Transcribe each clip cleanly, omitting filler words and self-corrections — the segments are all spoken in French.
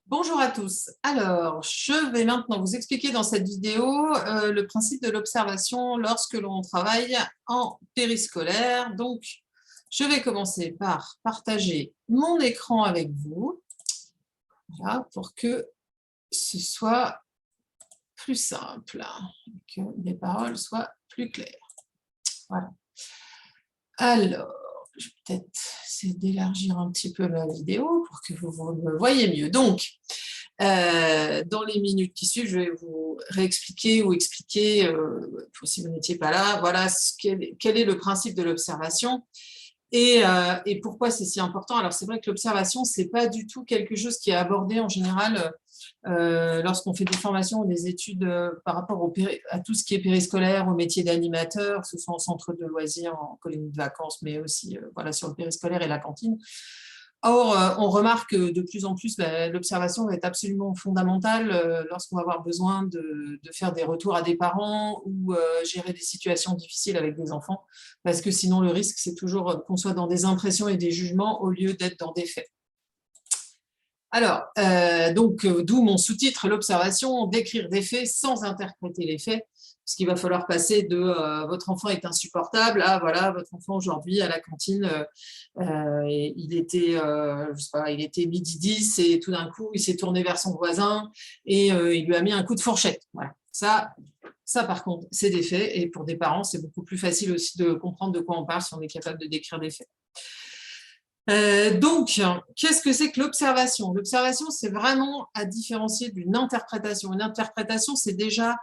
Bonjour à tous. Alors, je vais maintenant vous expliquer dans cette vidéo le principe de l'observation lorsque l'on travaille en périscolaire. Donc, je vais commencer par partager mon écran avec vous, voilà, pour que ce soit plus simple, que mes paroles soient plus claires. Voilà. Alors, je vais peut-être essayer d'élargir un petit peu ma vidéo pour que vous me voyez mieux. Donc, dans les minutes qui suivent, je vais vous réexpliquer ou expliquer, si vous n'étiez pas là, voilà quel est le principe de l'observation et pourquoi c'est si important. Alors, c'est vrai que l'observation, ce n'est pas du tout quelque chose qui est abordé en général lorsqu'on fait des formations ou des études par rapport à tout ce qui est périscolaire, au métier d'animateur, que ce soit en centre de loisirs, en colonie de vacances, mais aussi voilà, sur le périscolaire et la cantine. Or, on remarque que de plus en plus, l'observation va être absolument fondamentale lorsqu'on va avoir besoin de faire des retours à des parents ou gérer des situations difficiles avec des enfants, parce que sinon, le risque, c'est toujours qu'on soit dans des impressions et des jugements au lieu d'être dans des faits. Alors, d'où mon sous-titre, l'observation, décrire des faits sans interpréter les faits, puisqu'il va falloir passer de votre enfant est insupportable à voilà, votre enfant aujourd'hui à la cantine, il était, je sais pas, il était midi 10 et tout d'un coup, il s'est tourné vers son voisin et il lui a mis un coup de fourchette. Voilà. Ça, par contre, c'est des faits et pour des parents, c'est beaucoup plus facile aussi de comprendre de quoi on parle si on est capable de décrire des faits. Donc, qu'est-ce que c'est que l'observation? L'observation, c'est vraiment à différencier d'une interprétation. Une interprétation, c'est déjà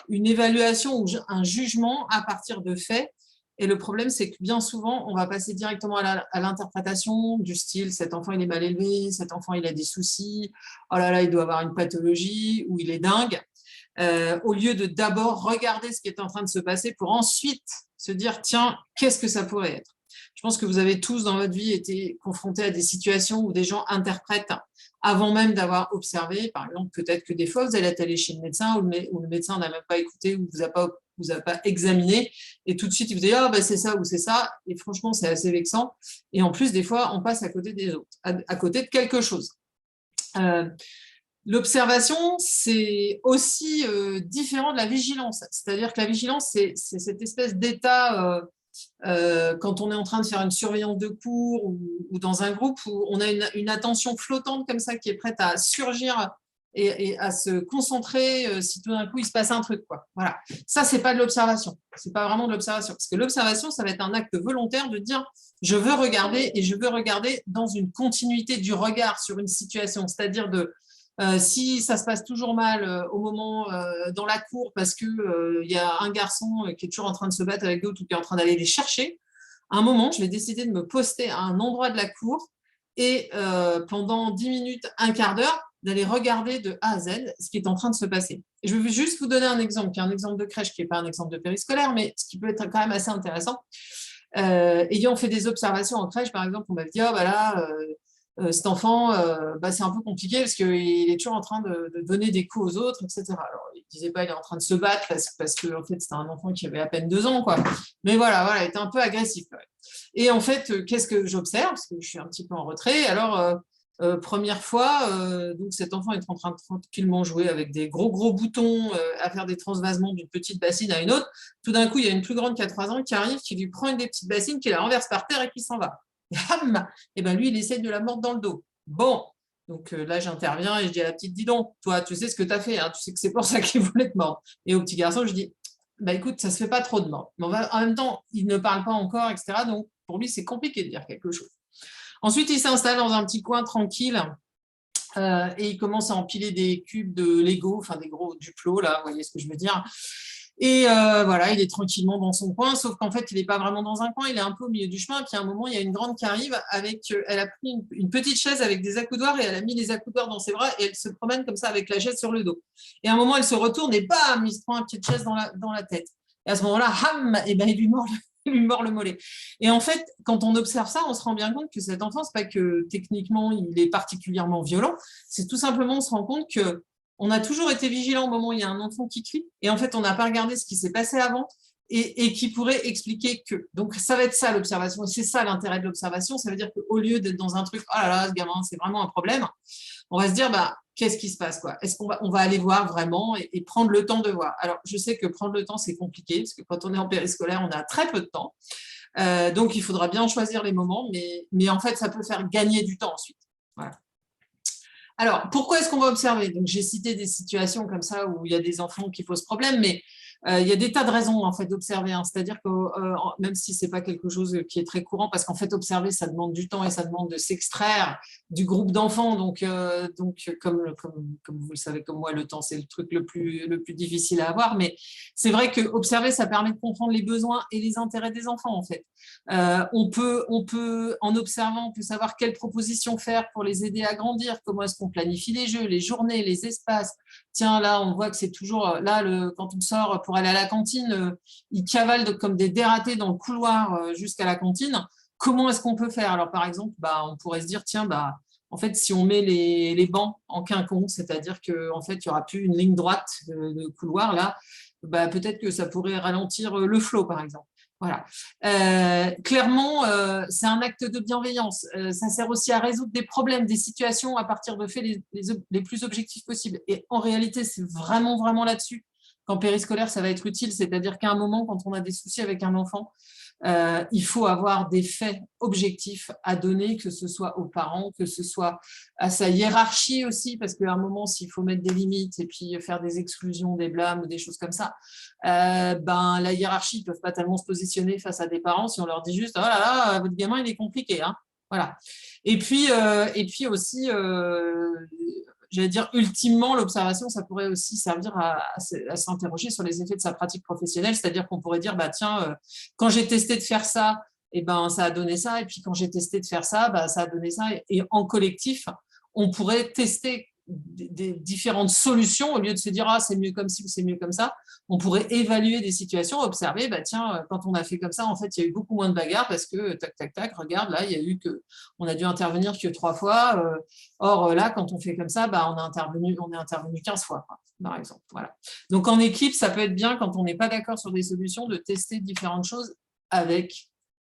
une évaluation ou un jugement à partir de faits. Et le problème, c'est que bien souvent, on va passer directement à l'interprétation du style « cet enfant, il est mal élevé, cet enfant, il a des soucis, oh là là, il doit avoir une pathologie ou il est dingue », au lieu de d'abord regarder ce qui est en train de se passer pour ensuite se dire « tiens, qu'est-ce que ça pourrait être ?» Je pense que vous avez tous dans votre vie été confrontés à des situations où des gens interprètent avant même d'avoir observé. Par exemple, peut-être que des fois, vous allez être allé chez le médecin ou le médecin n'a même pas écouté ou vous a pas examiné et tout de suite, il vous dit « ah ben c'est ça ou c'est ça » et franchement, c'est assez vexant. Et en plus, des fois, on passe à côté des autres, à côté de quelque chose. L'observation, c'est aussi différent de la vigilance. C'est-à-dire que la vigilance, c'est cette espèce d'état quand on est en train de faire une surveillance de cours ou dans un groupe où on a une attention flottante comme ça qui est prête à surgir et à se concentrer si tout d'un coup il se passe un truc, quoi. Voilà. Ça, c'est pas de l'observation. C'est pas vraiment de l'observation. Parce que l'observation, ça va être un acte volontaire de dire je veux regarder et je veux regarder dans une continuité du regard sur une situation. C'est-à-dire si ça se passe toujours mal au moment dans la cour parce qu'il y a un garçon qui est toujours en train de se battre avec d'autres ou qui est en train d'aller les chercher, à un moment, je vais décider de me poster à un endroit de la cour et pendant 10 minutes, un quart d'heure, d'aller regarder de A à Z ce qui est en train de se passer. Et je vais juste vous donner un exemple, qui est un exemple de crèche, qui n'est pas un exemple de périscolaire, mais ce qui peut être quand même assez intéressant. Ayant fait des observations en crèche, par exemple, on m'a dit « oh, bah là, cet enfant, c'est un peu compliqué parce qu'il est toujours en train de donner des coups aux autres, etc. » Alors, il ne disait pas qu'il est en train de se battre parce que en fait, c'était un enfant qui avait à peine 2 ans, quoi. Mais voilà, il était un peu agressif. Ouais. Et en fait, qu'est-ce que j'observe? Parce que je suis un petit peu en retrait. Alors, première fois, donc cet enfant est en train de tranquillement jouer avec des gros boutons à faire des transvasements d'une petite bassine à une autre. Tout d'un coup, il y a une plus grande qui a 3 ans qui arrive, qui lui prend une des petites bassines, qui la renverse par terre et qui s'en va. Et ben lui, il essaie de la mordre dans le dos. Bon, donc là, j'interviens et je dis à la petite, dis donc, toi, tu sais ce que tu as fait, hein, tu sais que c'est pour ça qu'il voulait te mordre. Et au petit garçon, je dis, bah écoute, ça se fait pas trop de mordre. Mais en même temps, il ne parle pas encore, etc. Donc, pour lui, c'est compliqué de dire quelque chose. Ensuite, il s'installe dans un petit coin tranquille et il commence à empiler des cubes de Lego, enfin des gros Duplo, là, vous voyez ce que je veux dire. Et voilà, il est tranquillement dans son coin, sauf qu'en fait, il n'est pas vraiment dans un coin, il est un peu au milieu du chemin. Puis à un moment, il y a une grande qui arrive avec, elle a pris une petite chaise avec des accoudoirs et elle a mis les accoudoirs dans ses bras et elle se promène comme ça avec la chaise sur le dos. Et à un moment, elle se retourne et bam, il se prend une petite chaise dans la tête. Et à ce moment-là, et ben, il lui mord le mollet. Et en fait, quand on observe ça, on se rend bien compte que cet enfant, c'est pas que techniquement, il est particulièrement violent, c'est tout simplement, on se rend compte que on a toujours été vigilant au moment où il y a un enfant qui crie, et en fait, on n'a pas regardé ce qui s'est passé avant, et qui pourrait expliquer que. Donc, ça va être ça l'observation. Et c'est ça l'intérêt de l'observation. Ça veut dire qu'au lieu d'être dans un truc, oh là là, ce gamin, c'est vraiment un problème, on va se dire, bah, qu'est-ce qui se passe, quoi? Est-ce on va aller voir vraiment et prendre le temps de voir? Alors, je sais que prendre le temps, c'est compliqué, parce que quand on est en périscolaire, on a très peu de temps. Donc, il faudra bien choisir les moments, mais en fait, ça peut faire gagner du temps ensuite. Voilà. Alors, pourquoi est-ce qu'on va observer? Donc, j'ai cité des situations comme ça où il y a des enfants qui posent problème, mais il y a des tas de raisons en fait d'observer. Hein. C'est-à-dire que même si c'est pas quelque chose qui est très courant, parce qu'en fait observer ça demande du temps et ça demande de s'extraire du groupe d'enfants. Donc comme vous le savez comme moi, le temps c'est le truc le plus difficile à avoir. Mais c'est vrai que observer ça permet de comprendre les besoins et les intérêts des enfants en fait. On peut en observant on peut savoir quelles propositions faire pour les aider à grandir. Comment est-ce qu'on planifie les jeux, les journées, les espaces. Tiens, là, on voit que c'est toujours… Là, quand on sort pour aller à la cantine, ils cavalent comme des dératés dans le couloir jusqu'à la cantine. Comment est-ce qu'on peut faire? Alors, par exemple, bah, on pourrait se dire, tiens, bah, en fait, si on met les bancs en quinconce, c'est-à-dire qu'en fait, il n'y aura plus une ligne droite de couloir, là, bah, peut-être que ça pourrait ralentir le flot, par exemple. Voilà. Clairement, c'est un acte de bienveillance. Ça sert aussi à résoudre des problèmes, des situations à partir de faits les plus objectifs possibles. Et en réalité, c'est vraiment, vraiment là-dessus qu'en périscolaire, ça va être utile. C'est-à-dire qu'à un moment, quand on a des soucis avec un enfant, il faut avoir des faits objectifs à donner, que ce soit aux parents, que ce soit à sa hiérarchie aussi, parce qu'à un moment, s'il faut mettre des limites et puis faire des exclusions, des blâmes ou des choses comme ça, ben, la hiérarchie, ils ne peuvent pas tellement se positionner face à des parents si on leur dit juste « Oh là là, votre gamin, il est compliqué. Hein ». Voilà. Et puis aussi, j'allais dire, ultimement, l'observation, ça pourrait aussi servir à s'interroger sur les effets de sa pratique professionnelle, c'est-à-dire qu'on pourrait dire, bah, tiens, quand j'ai testé de faire ça, eh ben, ça a donné ça, et puis quand j'ai testé de faire ça, bah, ça a donné ça, et en collectif, on pourrait tester des différentes solutions au lieu de se dire ah c'est mieux comme ci ou c'est mieux comme ça. On pourrait évaluer des situations, observer bah tiens quand on a fait comme ça en fait il y a eu beaucoup moins de bagarres parce que tac tac tac regarde là il y a eu que on a dû intervenir que 3 fois. Or là quand on fait comme ça bah on est intervenu 15 fois par exemple. Voilà. Donc en équipe ça peut être bien quand on n'est pas d'accord sur des solutions de tester différentes choses avec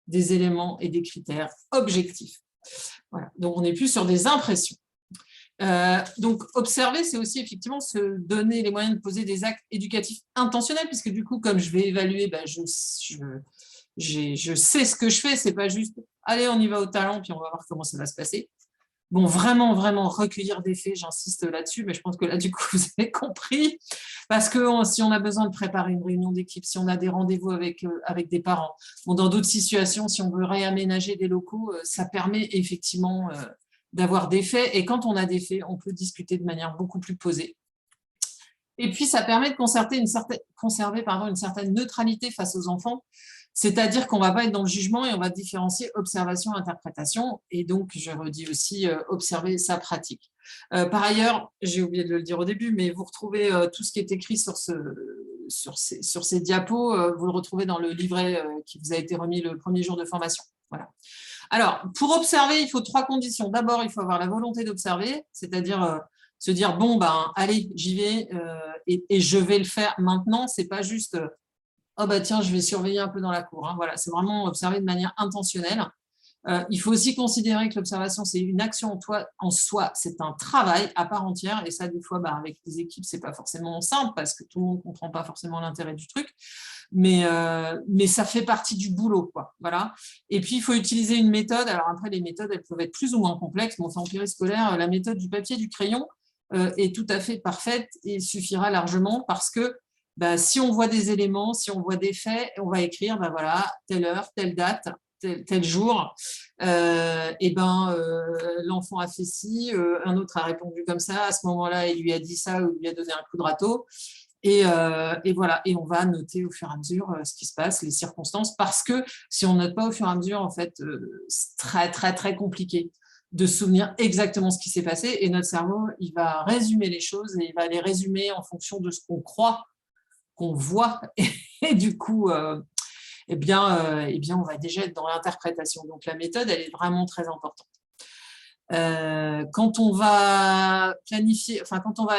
des éléments et des critères objectifs. Voilà. Donc on n'est plus sur des impressions. Donc, observer, c'est aussi effectivement se donner les moyens de poser des actes éducatifs intentionnels, puisque du coup, comme je vais évaluer, ben, je sais ce que je fais, c'est pas juste allez, on y va au talent, puis on va voir comment ça va se passer. Bon, vraiment, vraiment recueillir des faits, j'insiste là-dessus, mais je pense que là, du coup, vous avez compris, parce que si on a besoin de préparer une réunion d'équipe, si on a des rendez-vous avec des parents, bon, dans d'autres situations, si on veut réaménager des locaux, ça permet effectivement d'avoir des faits. Et quand on a des faits, on peut discuter de manière beaucoup plus posée. Et puis, ça permet de conserver une certaine neutralité face aux enfants, c'est-à-dire qu'on ne va pas être dans le jugement et on va différencier observation et interprétation. Et donc, je redis aussi observer sa pratique. Par ailleurs, j'ai oublié de le dire au début, mais vous retrouvez tout ce qui est écrit sur ces diapos, vous le retrouvez dans le livret qui vous a été remis le premier jour de formation. Voilà. Alors, pour observer, il faut 3 conditions. D'abord, il faut avoir la volonté d'observer, c'est-à-dire se dire, bon, ben, allez, j'y vais et je vais le faire maintenant. Ce n'est pas juste, oh, bah, tiens, je vais surveiller un peu dans la cour. Hein. Voilà, c'est vraiment observer de manière intentionnelle. Il faut aussi considérer que l'observation, c'est une action en soi, c'est un travail à part entière. Et ça, des fois, bah, avec les équipes, ce n'est pas forcément simple parce que tout le monde ne comprend pas forcément l'intérêt du truc. Mais ça fait partie du boulot, quoi. Voilà. Et puis, il faut utiliser une méthode. Alors après, les méthodes, elles peuvent être plus ou moins complexes. Bon, en périscolaire, la méthode du papier et du crayon est tout à fait parfaite et suffira largement parce que bah, si on voit des éléments, si on voit des faits, on va écrire, bah, voilà, telle heure, telle date, tel jour, l'enfant a fait ci, un autre a répondu comme ça, à ce moment-là, il lui a dit ça ou il lui a donné un coup de râteau. Et voilà, et on va noter au fur et à mesure ce qui se passe, les circonstances, parce que si on ne note pas au fur et à mesure, en fait, c'est très, très, très compliqué de se souvenir exactement ce qui s'est passé. Et notre cerveau, il va résumer les choses et il va les résumer en fonction de ce qu'on croit, qu'on voit. Et du coup, eh bien, on va déjà être dans l'interprétation. Donc, la méthode, elle est vraiment très importante. Quand on va planifier, enfin quand on va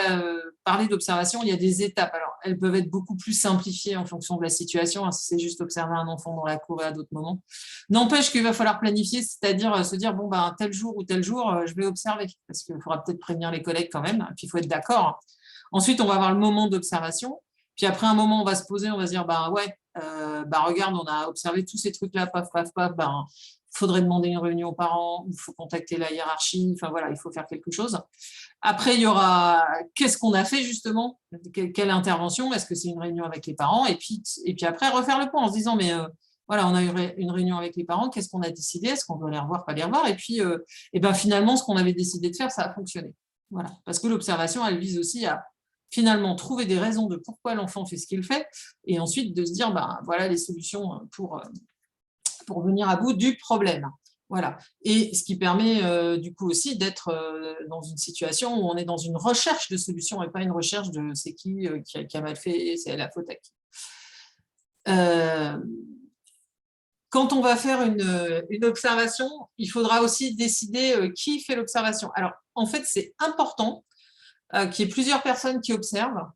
parler d'observation, il y a des étapes. Alors, elles peuvent être beaucoup plus simplifiées en fonction de la situation, hein, si c'est juste observer un enfant dans la cour et à d'autres moments. N'empêche qu'il va falloir planifier, c'est-à-dire se dire, bon, ben, tel jour ou tel jour, je vais observer, parce qu'il faudra peut-être prévenir les collègues quand même, puis il faut être d'accord. Ensuite, on va avoir le moment d'observation, puis après un moment, on va se poser, on va se dire, bah ouais, bah regarde, on a observé tous ces trucs-là, paf, paf, paf, ben, faudrait demander une réunion aux parents, il faut contacter la hiérarchie, enfin voilà, il faut faire quelque chose. Après, il y aura qu'est-ce qu'on a fait justement, quelle intervention, est-ce que c'est une réunion avec les parents, et puis après refaire le point en se disant, mais voilà, on a eu une réunion avec les parents, qu'est-ce qu'on a décidé, est-ce qu'on doit les revoir, pas les revoir, et puis et ben, finalement, ce qu'on avait décidé de faire, ça a fonctionné. Voilà, parce que l'observation, elle vise aussi à finalement trouver des raisons de pourquoi l'enfant fait ce qu'il fait, et ensuite de se dire, ben, voilà les solutions pour venir à bout du problème. Voilà. Et ce qui permet du coup aussi d'être dans une situation où on est dans une recherche de solutions et pas une recherche de c'est qui a mal fait, c'est la faute à qui. Quand on va faire une observation, il faudra aussi décider qui fait l'observation. Alors, en fait, c'est important qu'il y ait plusieurs personnes qui observent.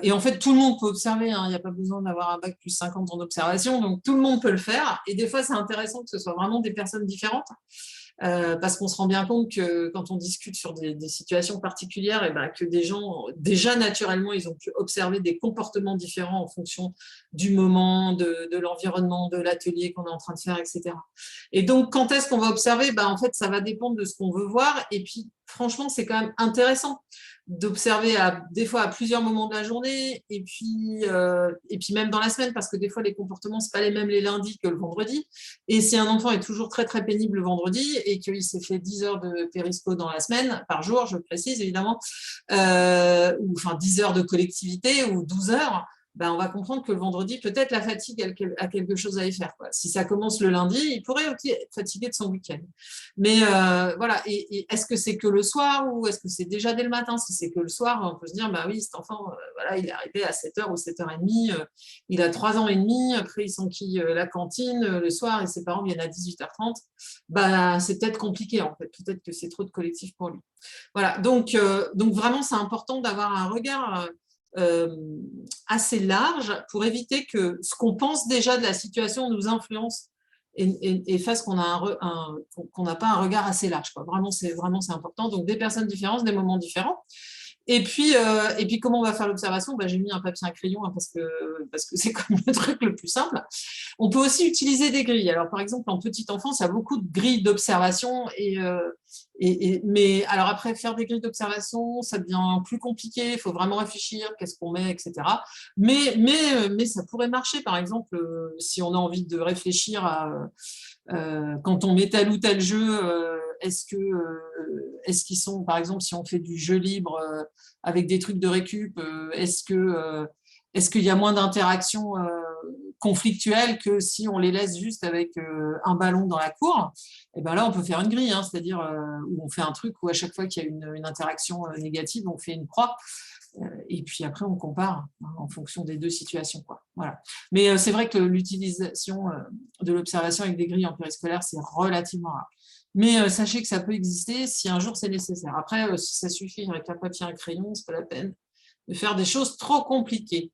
Et en fait, tout le monde peut observer, hein. Il n'y a pas besoin d'avoir un bac plus 50 en observation, donc tout le monde peut le faire. Et des fois, c'est intéressant que ce soit vraiment des personnes différentes, parce qu'on se rend bien compte que quand on discute sur des situations particulières, et ben, que des gens, déjà naturellement, ils ont pu observer des comportements différents en fonction du moment, de l'environnement, de l'atelier qu'on est en train de faire, etc. Et donc, quand est-ce qu'on va observer? Ben, en fait, ça va dépendre de ce qu'on veut voir. Et puis, franchement, c'est quand même intéressant d'observer des fois à plusieurs moments de la journée et puis même dans la semaine, parce que des fois les comportements c'est pas les mêmes les lundis que le vendredi, et si un enfant est toujours très très pénible le vendredi et qu'il s'est fait 10 heures de périsco dans la semaine par jour, je précise évidemment, ou enfin 10 heures de collectivité ou 12 heures, ben, on va comprendre que le vendredi, peut-être la fatigue a quelque chose à y faire, quoi. Si ça commence le lundi, il pourrait aussi être fatigué de son week-end. Mais voilà, et est-ce que c'est que le soir ou est-ce que c'est déjà dès le matin? Si c'est que le soir, on peut se dire, bah oui, cet enfant, voilà, il est arrivé à 7h ou 7h30, il a 3 ans et demi, après il s'enquille la cantine le soir et ses parents viennent à 18h30, bah, c'est peut-être compliqué en fait, peut-être que c'est trop de collectif pour lui. Voilà, donc vraiment c'est important d'avoir un regard assez large pour éviter que ce qu'on pense déjà de la situation nous influence et fasse qu'on n'a pas un regard assez large, quoi. Vraiment, c'est important. Donc, des personnes différentes, des moments différents. Et puis comment on va faire l'observation? J'ai mis un papier et un crayon, hein, parce que c'est comme le truc le plus simple. On peut aussi utiliser des grilles. Alors, par exemple, en petite enfance, il y a beaucoup de grilles d'observation. Mais alors après, faire des grilles d'observation, ça devient plus compliqué. Il faut vraiment réfléchir, qu'est-ce qu'on met, etc. Mais ça pourrait marcher. Par exemple, si on a envie de réfléchir à quand on met tel ou tel jeu, est-ce qu'ils sont, par exemple, si on fait du jeu libre avec des trucs de récup, est-ce qu'il y a moins d'interactions conflictuelles que si on les laisse juste avec un ballon dans la cour? Et ben là, on peut faire une grille, hein, c'est-à-dire où on fait un truc où à chaque fois qu'il y a une interaction négative, on fait une croix. Et puis après, on compare hein, en fonction des deux situations, quoi. Voilà. Mais c'est vrai que l'utilisation de l'observation avec des grilles en périscolaire, c'est relativement rare. Mais sachez que ça peut exister si un jour c'est nécessaire. Après, si ça suffit avec un papier et un crayon, c'est pas la peine de faire des choses trop compliquées.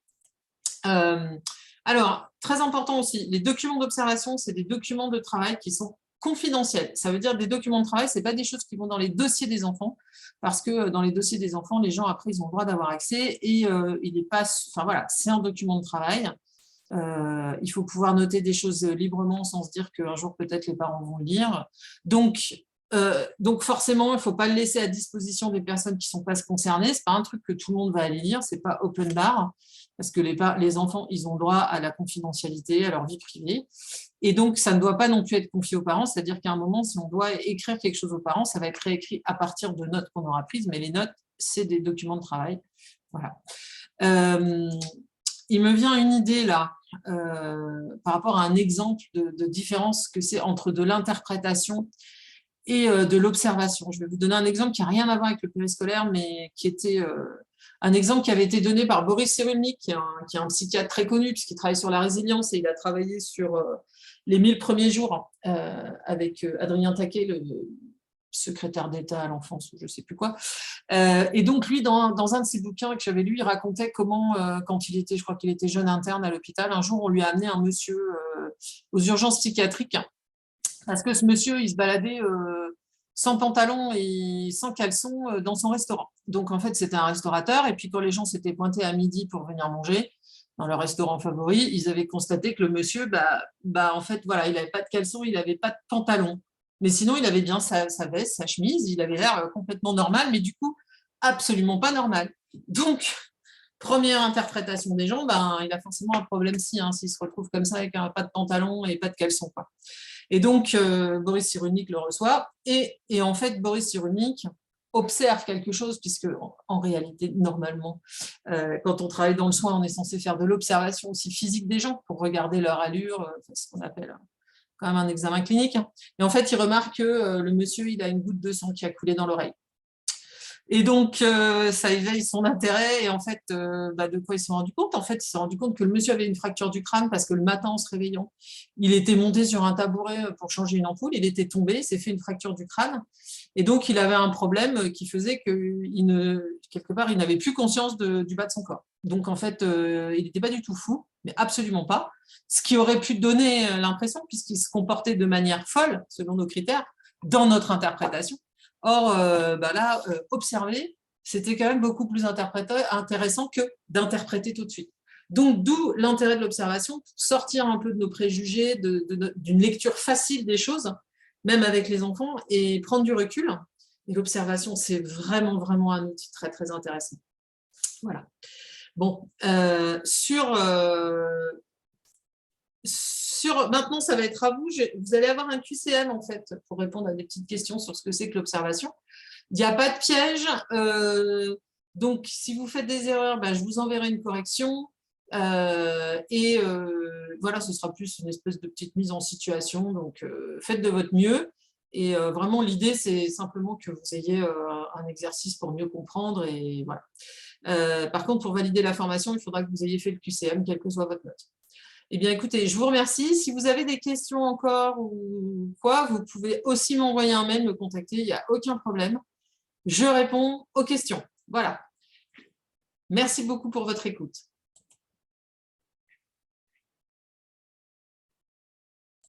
Alors, très important aussi, les documents d'observation, c'est des documents de travail qui sont confidentiels. Ça veut dire des documents de travail, ce n'est pas des choses qui vont dans les dossiers des enfants, parce que dans les dossiers des enfants, les gens, après, ils ont le droit d'avoir accès et il est pas, enfin voilà, c'est un document de travail. Il faut pouvoir noter des choses librement sans se dire qu'un jour, peut-être, les parents vont le lire. Donc forcément, il ne faut pas le laisser à disposition des personnes qui ne sont pas concernées. Ce n'est pas un truc que tout le monde va aller lire, ce n'est pas open bar, parce que les enfants, ils ont droit à la confidentialité, à leur vie privée. Et donc, ça ne doit pas non plus être confié aux parents, c'est-à-dire qu'à un moment, si on doit écrire quelque chose aux parents, ça va être réécrit à partir de notes qu'on aura prises, mais les notes, c'est des documents de travail. Voilà. Il me vient une idée là, par rapport à un exemple de différence que c'est entre de l'interprétation et de l'observation. Je vais vous donner un exemple qui n'a rien à voir avec le périscolaire, mais qui était un exemple qui avait été donné par Boris Cyrulnik, qui est un psychiatre très connu, puisqu'il travaille sur la résilience et il a travaillé sur les 1000 premiers jours avec Adrien Taquet, secrétaire d'État à l'enfance ou je ne sais plus quoi. Et donc, lui, dans un de ses bouquins que j'avais lu, il racontait comment, quand il était, je crois qu'il était jeune interne à l'hôpital, un jour, on lui a amené un monsieur aux urgences psychiatriques parce que ce monsieur, il se baladait sans pantalon et sans caleçon dans son restaurant. Donc, en fait, c'était un restaurateur. Et puis, quand les gens s'étaient pointés à midi pour venir manger dans leur restaurant favori, ils avaient constaté que le monsieur, en fait, voilà, il n'avait pas de caleçon, il n'avait pas de pantalon. Mais sinon, il avait bien sa veste, sa chemise, il avait l'air complètement normal, mais du coup, absolument pas normal. Donc, première interprétation des gens, il a forcément un problème s'il se retrouve comme ça avec pas de pantalon et pas de caleçon, quoi. Et donc, Boris Cyrulnik le reçoit. Et en fait, Boris Cyrulnik observe quelque chose, puisque en réalité, normalement, quand on travaille dans le soin, on est censé faire de l'observation aussi physique des gens pour regarder leur allure, ce qu'on appelle quand même un examen clinique. Et en fait, il remarque que le monsieur, il a une goutte de sang qui a coulé dans l'oreille. Et donc, ça éveille son intérêt. Et en fait, de quoi il s'est rendu compte? En fait, il s'est rendu compte que le monsieur avait une fracture du crâne parce que le matin, en se réveillant, il était monté sur un tabouret pour changer une ampoule. Il était tombé, il s'est fait une fracture du crâne. Et donc, il avait un problème qui faisait quelque part, il n'avait plus conscience du bas de son corps. Donc, en fait, il n'était pas du tout fou, mais absolument pas. Ce qui aurait pu donner l'impression, puisqu'il se comportait de manière folle, selon nos critères, dans notre interprétation. Or, là, observer, c'était quand même beaucoup plus intéressant que d'interpréter tout de suite. Donc, d'où l'intérêt de l'observation, pour sortir un peu de nos préjugés, d'une lecture facile des choses, même avec les enfants, et prendre du recul. Et l'observation, c'est vraiment, vraiment un outil très, très intéressant. Voilà. Bon, maintenant, ça va être à vous. Vous allez avoir un QCM, en fait, pour répondre à des petites questions sur ce que c'est que l'observation. Il n'y a pas de piège. Donc, si vous faites des erreurs, je vous enverrai une correction. Voilà, ce sera plus une espèce de petite mise en situation. Donc, faites de votre mieux. Et vraiment, l'idée, c'est simplement que vous ayez un exercice pour mieux comprendre. Et voilà. Par contre, pour valider la formation, il faudra que vous ayez fait le QCM, quelle que soit votre note. Eh bien, écoutez, je vous remercie. Si vous avez des questions encore ou quoi, vous pouvez aussi m'envoyer un mail, me contacter, il n'y a aucun problème. Je réponds aux questions. Voilà. Merci beaucoup pour votre écoute.